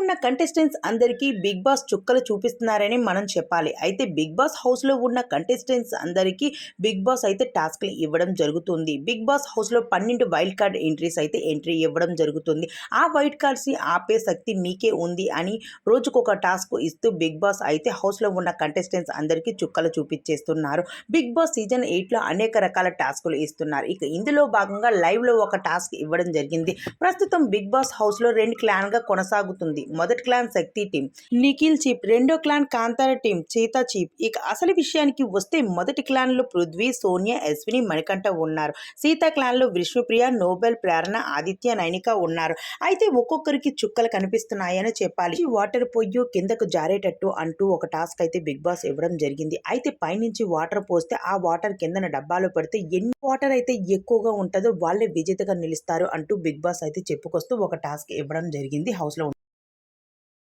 ఉన్న కంటెస్టెంట్స్ అందరికీ big boss చుక్కలు చూపిస్తున్నారని మనం చెప్పాలి. అయితే బిగ్ బాస్ హౌస్లో ఉన్న కంటెస్టెంట్స్ అందరికీ బిగ్ బాస్ అయితే టాస్క్లు ఇవ్వడం జరుగుతుంది. బిగ్ బాస్ హౌస్లో 12 వైల్డ్ కార్డ్ ఎంట్రీస్ అయితే ఎంట్రీ ఇవ్వడం జరుగుతుంది. ఆ వైల్డ్ కార్డ్స్ని ఆపే శక్తి మీకే ఉంది అని రోజుకొక టాస్క్ ఇస్తూ బిగ్ బాస్ అయితే హౌస్లో ఉన్న కంటెస్టెంట్స్ అందరికీ చుక్కలు చూపించేస్తున్నారు. బిగ్ బాస్ సీజన్ 8లో అనేక రకాల టాస్కులు ఇస్తున్నారు. ఇక ఇందులో భాగంగా లైవ్లో ఒక టాస్క్ ఇవ్వడం జరిగింది. ప్రస్తుతం బిగ్ బాస్ హౌస్లో 2 క్లాన్గా కొనసాగుతుంది. మొదటి క్లాన్ శక్తి టీం నిఖిల్ చీప్, రెండో clan Kantara team cheetah cheap. ఇక అసలు విషయానికి వస్తే మొదటి క్లాన్లో పృథ్వీ, సోనియా, అశ్విని, మణికంఠ ఉన్నారు. సీతా క్లాన్లో విష్ణుప్రియ, నోబెల్, ప్రేరణ, ఆదిత్య, నైనిక ఉన్నారు. అయితే ఒక్కొక్కరికి చుక్కలు కనిపిస్తున్నాయని చెప్పాలి. వాటర్ పొయ్యి కిందకు జారేటట్టు అంటూ ఒక టాస్క్ అయితే బిగ్ బాస్ ఇవ్వడం జరిగింది. అయితే పైనుంచి వాటర్ పోస్తే ఆ వాటర్ కిందన డబ్బాలో పడితే ఎన్ని వాటర్ అయితే ఎక్కువగా ఉంటుందో వాళ్ళే విజేతగా నిలుస్తారు అంటూ బిగ్ బాస్ అయితే చెప్పుకొస్తూ ఒక టాస్క్ ఇవ్వడం జరిగింది హౌస్లో.